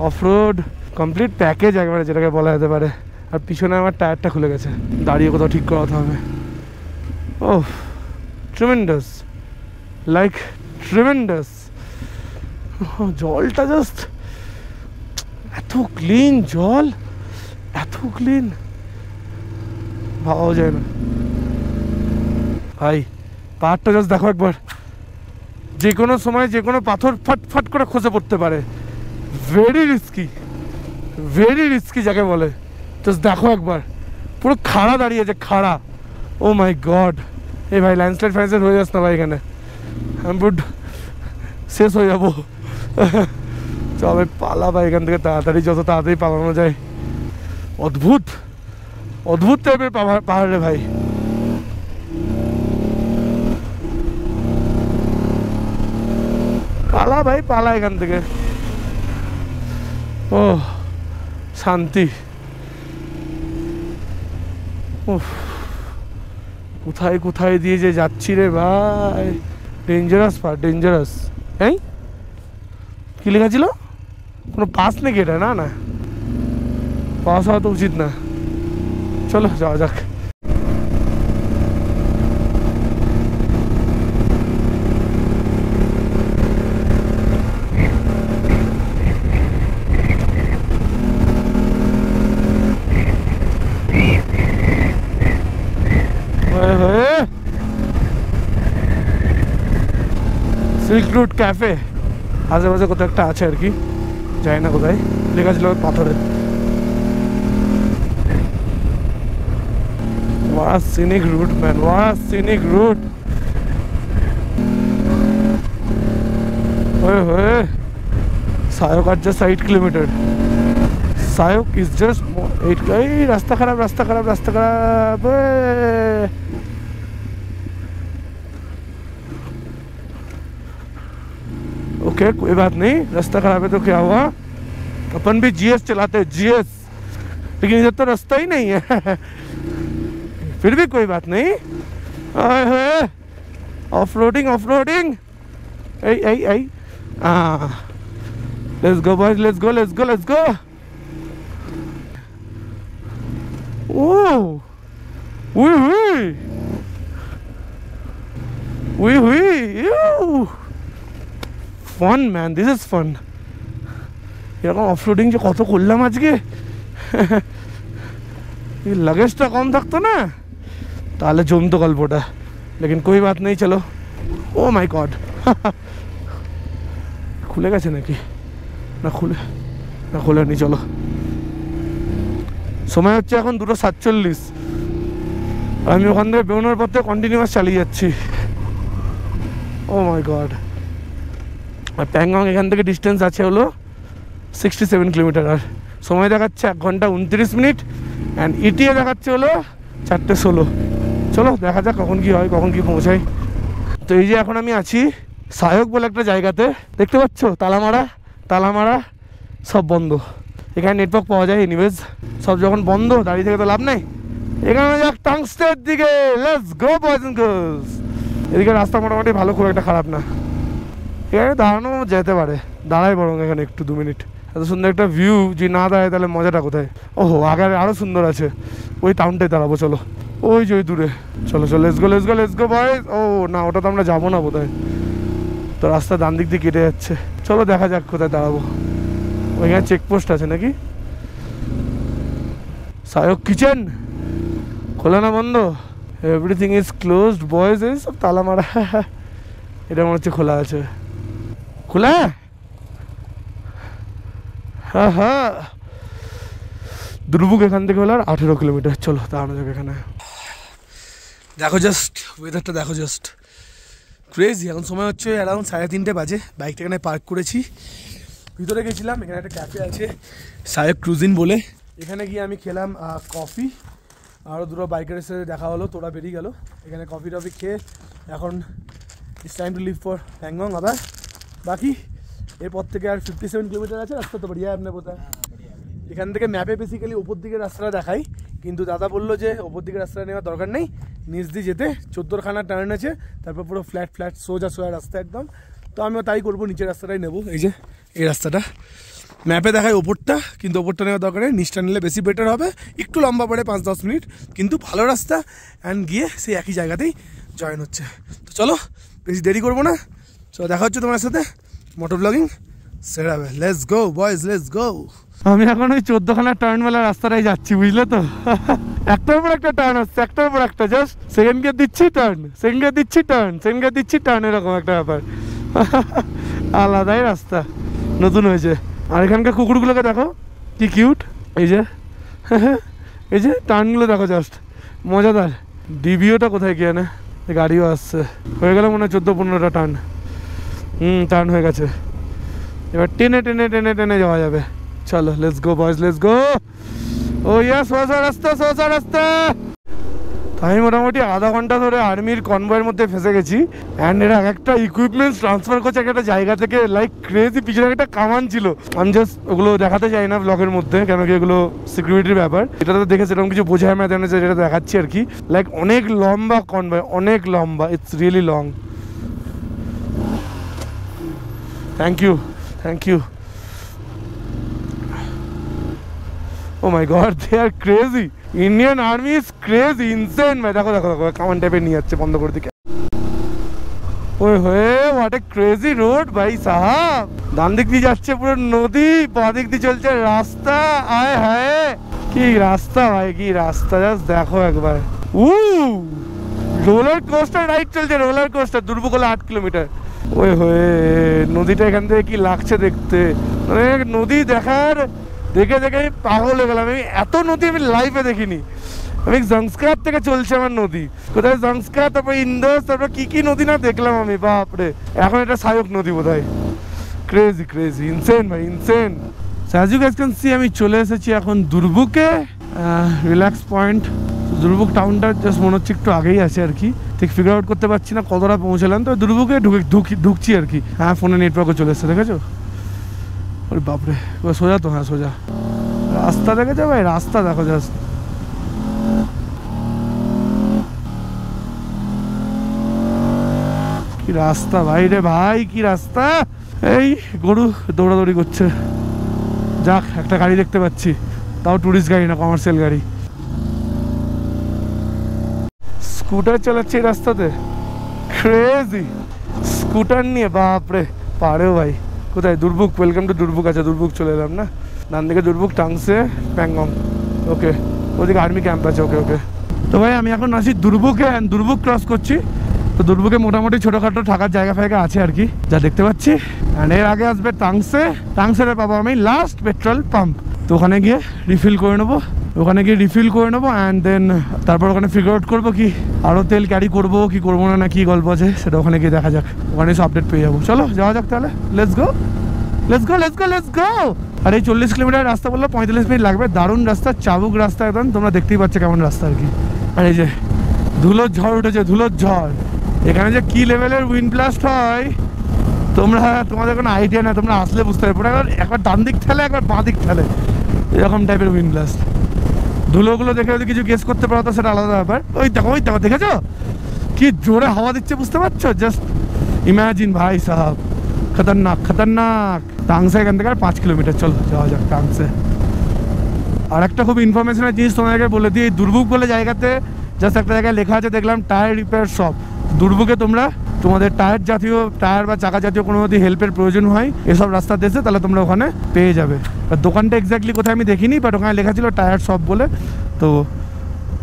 অফরোড, কমপ্লিট প্যাকেজ একেবারে যেটাকে বলা যেতে পারে। আর পিছনে আমার টায়ারটা খুলে গেছে, দাঁড়িয়ে কোথাও ঠিক করাতে হবে। ওহ, ট্রিমেন্ডাস, লাইক ট্রিমেন্ডাস। জলটা জাস্ট এত ক্লিন, জল এত ক্লিন, ভাবাও যায় না ভাই। পাহাড়টা জাস্ট দেখো একবার, যে কোনো সময় যে কোনো পাথর ফট ফট করে খসে পড়তে পারে। ভেরি রিস্কি, ভেরি রিস্কি যাকে বলে। জাস্ট দেখো একবার, পুরো খাড়া দাঁড়িয়েছে, খাড়া। ও মাই গড। এই ভাই ল্যান্ডস্লাইড ফ্যান্সলাইড হয়ে যাস না ভাই এখানে, আমি বুড শেষ হয়ে যাবো। চবে পালা ভাই এখান থেকে তাড়াতাড়ি, যত তাড়াতাড়ি পালানো যায়। অদ্ভুত অদ্ভুত টাইপের পাহাড় রে ভাই। পালা ভাই পালা এখান থেকে। ও শান্তি। কোথায় কোথায় দিয়ে যে যাচ্ছি রে ভাই, ডেঞ্জারাস পার, ডেঞ্জারাস। এই কি লেখা ছিল? কোনো পাস নাকি এটা? না না, পাস হওয়া তো উচিত না। চলো যাওয়া যাক। সিল্ক রুট ক্যাফে আশেপাশে কোথাও একটা আছে আর কি, যাই না কোথায়। লেখা ছিল পাথরের। What a scenic route man, what a scenic route. Shyok আর just 8 kilometre. Shyok is just 8। এই রাস্তা খারাপ, রাস্তা খারাপ, রাস্তা খারাপ। ओके कोई बात नहीं, रास्ता खराब है तो क्या हुआ, अपन भी जीएस चलाते हैं, जीएस। लेकिन इधर तो रास्ता ही नहीं है। फिर भी कोई बात नहीं। Off roading, off roading. Let's go boys, let's go. Oh, wee. Fun man, this is fun. এরকম অফরোডিং যে কত করলাম আজকে, লাগেজটা কম থাকতো না তাহলে জমতো গল্পটা, লেকিন কোই বাত নেই। চলো, ও মাই গড, খুলে গেছে নাকি? না খুলেনি। চলো, সময় হচ্ছে এখন 2:47। আমি ওখান থেকে বেরোনোর পর থেকে কন্টিনিউয়াস চালিয়ে যাচ্ছি। ও মাই গড। আর প্যাংগং এখান থেকে ডিস্টেন্স আছে হলো 67 কিলোমিটার, আর সময় দেখাচ্ছে 1 ঘন্টা 29 মিনিট, অ্যান্ড ইটিএ দেখাচ্ছে হলো 4:16। চলো দেখা যাক কখন কি হয়, কখন কি পৌঁছাই। তো এই যে এখন আমি আছি সায়ক বলে একটা জায়গাতে, দেখতে পাচ্ছ তালামারা সব বন্ধ। এখানে নেটওয়ার্ক পাওয়া যায়, এনিওয়েজ সব যখন বন্ধ দাঁড়িয়ে থেকে তো লাভ নেই। এখানে যাক টাংস্টের দিকে, let's go boys and girls. এদিকে রাস্তা মোটামুটি ভালো, খুব একটা খারাপ না। এখানে দাঁড়ানো যেতে পারে, দাঁড়াই বরং এখানে একটু 2 মিনিট। এত সুন্দর একটা ভিউ, যদি না দাঁড়ায় তাহলে মজাটা কোথায়? ওহো, আগে আরও সুন্দর আছে, ওই টাউনটায় দাঁড়াবো। চলো, ওই যে ওই দূরে। চলো লেটস গো বয়েজ। ও না, ওটা তো আমরা যাবো না বোধহয়, তো রাস্তা ডান দিক দিয়ে কেটে যাচ্ছে। চলো দেখা যাক কোথায় দাঁড়াবো। ওইখানে চেকপোস্ট আছে নাকি? সায়ক কিচেন খোলা না বন্ধ? Everything is closed boys. এই সব তালা মারা। এটা মনে হচ্ছে খোলা আছে। খোলা? হ্যাঁ। দুর্ভোগ এখান থেকে হলো 18 কিলোমিটার। চলো দাঁড়ানো যাবে এখানে। দেখো জাস্ট ওয়েদারটা, দেখো জাস্ট ক্রেজি। এখন সময় হচ্ছে অ্যারাউন্ড 3:30 বাজে। বাইকটা এখানে পার্ক করেছি, ভিতরে গেছিলাম। এখানে একটা ক্যাফে আছে সায়ক ক্রুজিন বলে, এখানে গিয়ে আমি খেলাম কফি। আরও দুটো বাইকারের সাথে দেখা হলো, তোরা বেরিয়ে গেল। এখানে কফি টফি খেয়ে এখন it's time to leave for Pangong. আবার বাকি এরপর থেকে আর 57 কিলোমিটার আছে রাস্তা। তো বড়িয়া আপনার বোধহয় এখান থেকে ম্যাপে বেসিক্যালি ওপর দিকে রাস্তাটা দেখাই, কিন্তু দাদা বললো যে ওপর দিকে রাস্তাটা নেওয়ার দরকার নেই, নিচ দিয়ে যেতে 14খানা টার্ন আছে, তারপর পুরো ফ্ল্যাট সোজা রাস্তা একদম। তো আমিও তাই করবো, নিচের রাস্তাটাই নেবো। এই যে এই রাস্তাটা ম্যাপে দেখায় ওপরটা, কিন্তু ওপরটা নেওয়ার দরকার নেই, নিচটা নিলে বেশি বেটার হবে। একটু লম্বা পড়ে 5-10 মিনিট, কিন্তু ভালো রাস্তা। অ্যান্ড গিয়ে সেই একই জায়গাতেই জয়েন হচ্ছে। তো চলো বেশি দেরি করবো না, চলো দেখা হচ্ছে তোমার সাথে মোটর ব্লগিং সেরাবে। Let's go boys, let's go. আমি এখন ওই 14খানা টার্নওয়ালা রাস্তাটাই যাচ্ছি, বুঝলে তো? একটার পর একটা টার্ন হচ্ছে, একটার পর একটা, জাস্ট সেকেন্ড গিয়ার দিচ্ছি টার্ন, সেকেন্ড গিয়ার দিচ্ছি টার্ন, এরকম একটা ব্যাপার। আলাদাই রাস্তা, নতুন হয়েছে। আর এখানকার কুকুরগুলোকে দেখো কি কিউট। এই যে টার্নগুলো দেখো, জাস্ট মজাদার। ডিবিওটা কোথায় গিয়ে না, গাড়িও আসছে। হয়ে গেল মনে হয় 14-15টা টার্ন। টার্ন হয়ে গেছে, এবার টেনে যাওয়া যাবে। চলো let's go boys, let's go. Oh yeah, সোজা রাস্তা। আমি মোটামুটি আধা ঘন্টা ধরে আর্মির কনভয়ের মধ্যে ফেসে গেছি। অ্যান্ড এরা একটা ইকুইপমেন্টস ট্রান্সফার করছে একটা জায়গা থেকে, লাইক ক্রেজি। পিছনে একটা কামান ছিল, আমি জাস্ট ওগুলো দেখাতে চাই না ব্লগের মধ্যে, কেন কি এগুলো সিকিউরিটির ব্যাপার। এটা তো দেখে সেরকম কিছু বোঝায় না, যেটা দেখাচ্ছি আর কি। লাইক অনেক লম্বা কনভয়, অনেক লম্বা, it's really long. Thank you. Oh my god, they are crazy. Indian army is crazy, insane. ভাই দেখো কামান টাইপের নিয়ে যাচ্ছে বন্ধ করে দিকে। ওই হয়ে, what a crazy road ভাই সাহাব। ডান দিক দিয়ে যাচ্ছে পুরো নদী, বাঁ দিক দিয়ে চলছে রাস্তা। আয় হায়, কি রাস্তা ভাই, কি রাস্তা, জাস্ট দেখো একবার। রোলার কোস্টার রাইড চলছে, দুর্ভোগ হলো 8 কিলোমিটার। ওই হয়ে নদীটা এখান থেকে কি লাগছে দেখতে, মানে নদী দেখে পাগল হয়ে গেলাম। আমি এত নদী আমি লাইফে দেখিনি। আমি জংস্কার থেকে চলছে আমার নদী, কোথায় জংস্কার, তারপর ইন্দোস, তারপর কি নদী না দেখলাম আমি, বাপরে। এখন এটা সায়ক নদী বোধহয়। ক্রেজি, ইনসেন ভাই, insane. As you guys can see, আমি চলে এসেছি এখন দুর্ভোগে, রিল্যাক্স পয়েন্ট। দুর্ভোগ টাউনটা জাস্ট মনে হচ্ছে একটু আগেই আছে আর কি, ঠিক ফিগার আউট করতে পারছি না কতটা পৌঁছলাম। তো দুর্ভোগে ঢুকছি আর কি। হ্যাঁ, ফোনে নেটওয়ার্কও চলে এসছে, দেখেছো? ওরে বাপরে, সোজা তো, হ্যাঁ সোজা রাস্তা দেখেছো ভাই, রাস্তা দেখো জাস্ট। কি রাস্তা ভাই রে ভাই, কি রাস্তা। এই গরু দৌড়াদৌড়ি করছে। যাক, একটা গাড়ি দেখতে পাচ্ছি, তাও টুরিস্ট গাড়ি না, কমার্শিয়াল গাড়ি। স্কুটার চালাচ্ছে এই রাস্তাতে, ক্রেজি। স্কুটার নিয়ে বাপরে, পারেও ভাই। কোথায় দুর্ভুক? Welcome to দুর্ভুক। আছে দুর্ভুক, চলে এলাম না। ডান দিকে দুর্ভুক, টাংসে প্যাংগং। ওকে, ওদিকে আর্মি ক্যাম্প আছে। ওকে ওকে। তো ভাই আমি এখন আসি দুর্ভুকে, দুর্ভুক ক্রস করছি। তো দুর্ভুকে মোটামুটি ছোটোখাটো থাকার জায়গা ফায়গা আছে আর কি, যা দেখতে পাচ্ছি। অ্যান্ড এর আগে আসবে টাংসে। টাংসেরে পাবো আমি লাস্ট পেট্রোল পাম্প। তো ওখানে গিয়ে রিফিল করে নেবো, অ্যান্ড দেন তারপর ওখানে ফিগার আউট করবো কি আরও তেল ক্যারি করবো কি করবো না, কি গল্প আছে সেটা ওখানে গিয়ে দেখা যাক। ওখানে এসে আপডেট পেয়ে যাবো। চলো যাওয়া যাক তাহলে, লেটস গো। আর এই 40 কিলোমিটার রাস্তা বললো 45 মিনিট লাগবে। দারুণ রাস্তা, চাবুক রাস্তা একদম, তোমরা দেখতেই পাচ্ছ কেমন রাস্তা আর কি। আর এই যে ধুলোর ঝড় উঠেছে, ধুলোর ঝড়। এখানে যে কি লেভেলের উইন্ড ব্লাস্ট হয় তোমাদের কোনো আইডিয়া না, তোমরা আসলে বুঝতে পারবে। একবার ডান দিক ঠেলে, একবার বাঁ দিক ঠেলে, এরকম টাইপের উইন্ড ব্লাস্ট। ধুলোগুলো দেখে যদি কিছু গেস করতে পারো তো সেটা আলাদা ব্যাপার। ওই দেখো দেখেছো কি জোরে হাওয়া দিচ্ছে, বুঝতে পারছো? জাস্ট ইমাজিন ভাই সাহাব, খতরনাক। টাংসে এখান থেকে আর 5 কিলোমিটার। চলো যাওয়া যাক টাংসে। আর একটা খুব ইনফরমেশনের জিনিস তোমাদেরকে বলে দিই, দুর্ভুক বলে জায়গাতে জাস্ট একটা জায়গায় লেখা আছে দেখলাম, টায়ার রিপেয়ার শপ। দুর্ভুকে তোমাদের টায়ার বা চাকা জাতীয় কোনো যদি হেল্পের প্রয়োজন হয় এসব রাস্তা দেশে, তাহলে তোমরা ওখানে পেয়ে যাবে। আর দোকানটা এক্স্যাক্টলি কোথায় আমি দেখিনি, বাট ওখানে লেখা ছিল টায়ার শপ বলে, তো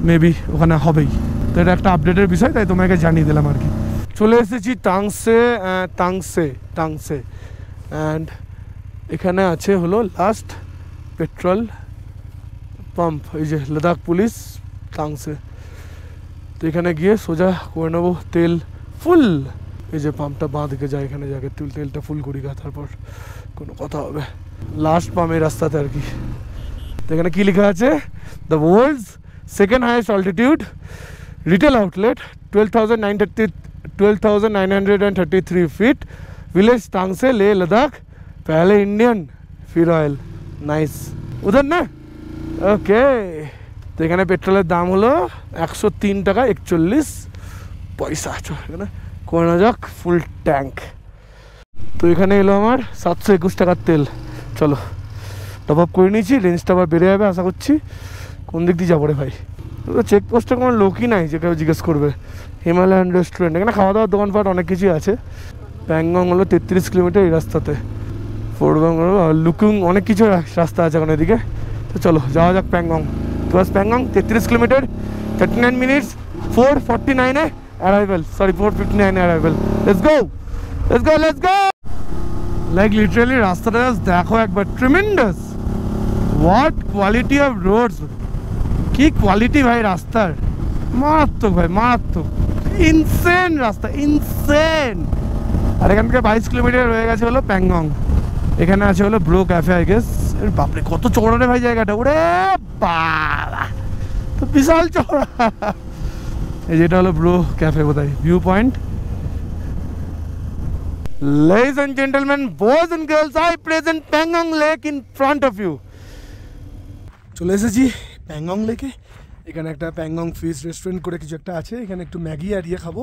মেবি ওখানে হবেই। তো এটা একটা আপডেটের বিষয়, তাই তোমাকে জানিয়ে দিলাম আর কি। চলে এসেছি টাংসে অ্যান্ড এখানে আছে হলো লাস্ট পেট্রোল পাম্প। এই যে লাদাখ পুলিশ টাংসে। তো এখানে গিয়ে সোজা করে নেবো তেল ফুল। এই যে পাম্পটা বাঁ দিকে যায়, এখানে যাকে তেলটা ফুল করি গা, তারপর কোনো কথা হবে। লাস্ট পাম্প এই রাস্তাতে আর কি। তো এখানে কী লেখা আছে? The world's second highest altitude retail outlet 12,933 feet, village Tangtse Leh Ladakh, पहले इंडियन फिर ऑयल। नाइस, उधर ना। ओके, তো এখানে পেট্রোলের দাম হলো 103 টাকা 41 পয়সা। এখানে করে নেওয়া যাক ফুল ট্যাঙ্ক। তো এখানে এলো আমার 721 টাকার তেল। চলো টপ আপ করে নিয়েছি, রেঞ্জটা আবার বেড়ে যাবে আশা করছি। কোন দিক দিয়ে যাবো রে ভাই? চেকপোস্টে কোনো লোকই নাই যে কেউ জিজ্ঞেস করবে। হিমালয়ান রেস্টুরেন্ট, এখানে খাওয়া দাওয়ার দোকানপাট অনেক কিছুই আছে। প্যাংগং হলো 33 কিলোমিটার এই রাস্তাতে। ফোরগং হলো লুকুং, অনেক কিছু রাস্তা আছে এখন এদিকে। তো চলো যাওয়া যাক প্যাংগং। তো বাস Pangong 33 kilometre, 39 minutes, 4:49 arrival, sorry 4:59 arrival. Let's go. Like literally রাস্তাটা জাস্ট দেখো একবার, tremendous. What quality of roads, কি কোয়ালিটি ভাই রাস্তার, মারাত্মক ভাই, মারাত্মক। ইনসেন রাস্তা, ইনসেন। আর এখান থেকে 22 কিলোমিটার রয়ে গেছে হলো প্যাংগং। এখানে আছে হলো ব্রো ক্যাফে আই গেস। বাপরে কত চওড়া রে ভাই জায়গাটা, ওরে বাবা, তো বিশাল চওড়া। এই যেটা হলো ব্রো ক্যাফে, কোথায় view point. Ladies and gentlemen, boys and girls, I present Pangong Lake in front of you. চলে এসেছি প্যাংগং লেকে। এখানে একটা প্যাংগং ফিশ রেস্টুরেন্ট করে কিছু একটা আছে। এখানে একটু ম্যাগি আর ইয়ে খাবো।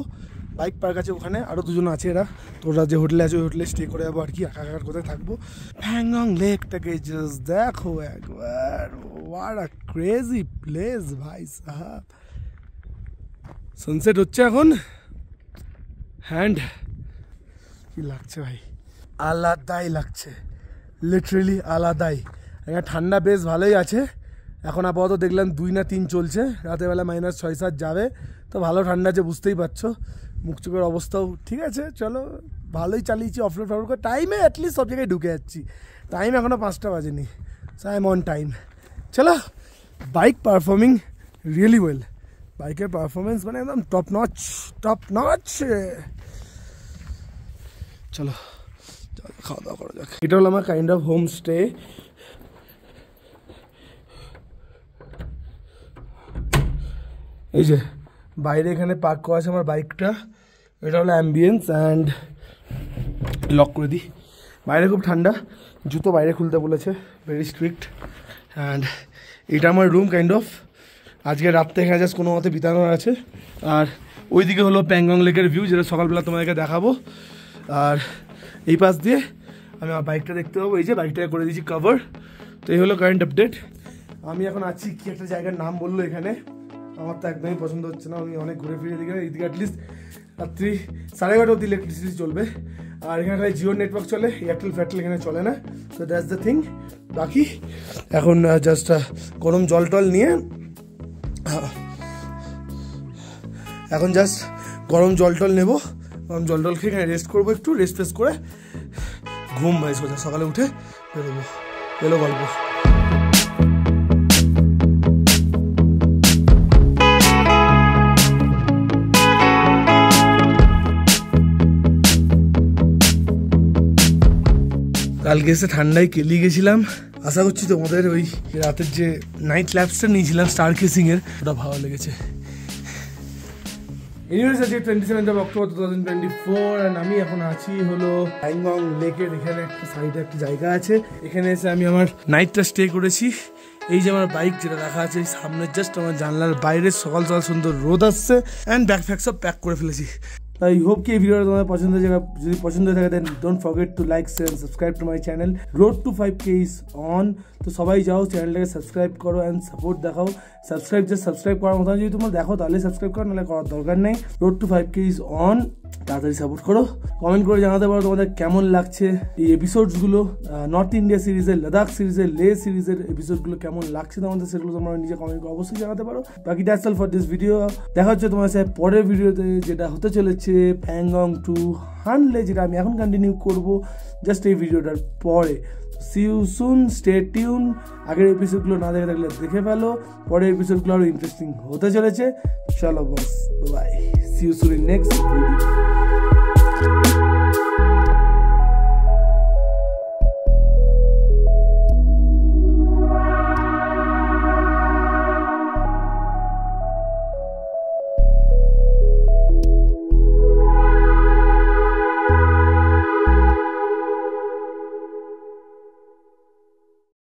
বাইক পার্ক আছে ওখানে, আরও দুজন আছে এরা। তোরা যে হোটেলে আছে ওই হোটেলে স্টে করে যাবো আর কি। একা কোথায় থাকবো? প্যাংগং লেকটাকে জাস্ট দেখো একবার, হোয়াট আ ক্রেজি প্লেস ভাই সাহাব। সানসেট হচ্ছে এখন, হ্যান্ড কি লাগছে ভাই, আলাদাই লাগছে, লিটারেলি আলাদাই। এখানে ঠান্ডা বেশ ভালোই আছে। এখন আপাতত দেখলাম 2 না 3 চলছে, রাতেরবেলা -6-7 যাবে। তো ভালো ঠান্ডা আছে, বুঝতেই পারছো। মুখ চোখের অবস্থাও ঠিক আছে। চলো ভালোই চালিয়েছি, অফরোড করে টাইমে অ্যাটলিস্ট সব জায়গায় ঢুকে যাচ্ছি। টাইম এখনও 5টা বাজেনি, so I am on time. চলো, বাইক পারফর্মিং রিয়েলি ওয়েল। বাইকের পারফরমেন্স মানে একদম টপ নচ। চলো খাওয়া দাওয়া করা যাক। এটা হলো আমার কাইন্ড অফ হোম স্টে। এই যে বাইরে এখানে পার্ক করা আছে আমার বাইকটা। এটা হলো অ্যাম্বিয়েন্স অ্যান্ড লক করে দিই। বাইরে খুব ঠান্ডা, জুতো বাইরে খুলতে বলেছে, ভেরি স্ট্রিক্ট। অ্যান্ড এটা আমার রুম কাইন্ড অফ। আজকে রাত্রে এখানে জাস্ট কোনো মতে বিতানোর আছে। আর ওইদিকে হলো প্যাংগং লেকের ভিউ, যেটা সকালবেলা তোমাদেরকে দেখাবো। আর এই পাশ দিয়ে আমি আমার বাইকটা দেখতে পাবো। এই যে বাইকটাকে করে দিয়েছি কভার। তো এই হলো কারেন্ট আপডেট। আমি এখন আছি কি একটা জায়গার নাম বললো এখানে, আমার তো একদমই পছন্দ হচ্ছে না। আমি অনেক ঘুরে ফিরে দিকে এইদিকে অ্যাটলিস্ট রাত্রি 11:30 অবধি ইলেকট্রিসিটি চলবে। আর এখানে খালি জিও নেটওয়ার্ক চলে, এয়ারটেল ফ্যাটেল এখানে চলে না। তো দ্যাটস দ্য থিং। বাকি এখন জাস্ট গরম জল টল নিয়ে এখন জাস্ট গরম জল টল নেবো, গরম জল টল খেয়ে এখানে রেস্ট করবো, একটু রেস্ট ফেস্ট করে ঘুম ভাই সোজা সকালে উঠে বেরোবো। এলো গল্প। কালকে এসে ঠান্ডায় কেলিয়ে গেছিলাম। আশা করছি তোমাদের ওই রাতের যে নাইট ল্যাপসটা নিয়েছিলাম স্টার কেসিংয়ের, ওটা ভালো লেগেছে। এনিওয়েজ আজকে 27 অক্টোবর 2024 আর আমি এখন আছি হলো প্যাংগং লেকের এখানে একটা সাইডে একটা জায়গা আছে। এখানে এসে আমি আমার নাইটটা স্টে করেছি। এই যে আমার বাইক যেটা রাখা আছে সামনে জাস্ট আমার জানলার বাইরে সকাল সকাল সুন্দর রোদ আসছে অ্যান্ড ব্যাগ ফ্যাগ সব প্যাক করে ফেলেছি। তাই হোপ কি এই ভিডিওটা তোমার পছন্দ হয়ে যাবে। যদি পছন্দ হয়ে থাকে then don't forget to like share and subscribe to my channel. Road to 5K is on. তো সবাই যাও চ্যানেলটাকে সাবস্ক্রাইব করো অ্যান্ড সাপোর্ট দেখাও। সাবস্ক্রাইব করার মতো যদি তোমরা দেখো তাহলে সাবস্ক্রাইব করো, নাহলে করার দরকার নেই। Road to 5K is on. তাড়াতাড়ি সাপোর্ট করো। কমেন্ট করে জানাতে পারো তোমাদের কেমন লাগছে এই এপিসোডসগুলো, নর্থ ইন্ডিয়া সিরিজের, লাদাখ সিরিজের, লে সিরিজের এপিসোডগুলো কেমন লাগছে তোমাদের, সেগুলো তোমরা নিজে কমেন্ট করে অবশ্যই জানাতে পারো। বাকি that's all for this video. দেখা হচ্ছে তোমার সাথে পরের ভিডিওতে, যেটা হতে চলেছে প্যাংগং টু হানলে, যেটা আমি এখন কন্টিনিউ করবো জাস্ট এই ভিডিওটার পরে। See you soon, stay tune. আগের এপিসোডগুলো না দেখে থাকলে দেখে ফেলো, পরের এপিসোডগুলো আরো ইন্টারেস্টিং হতে চলেছে। চলো boss, bye, see you soon in next video.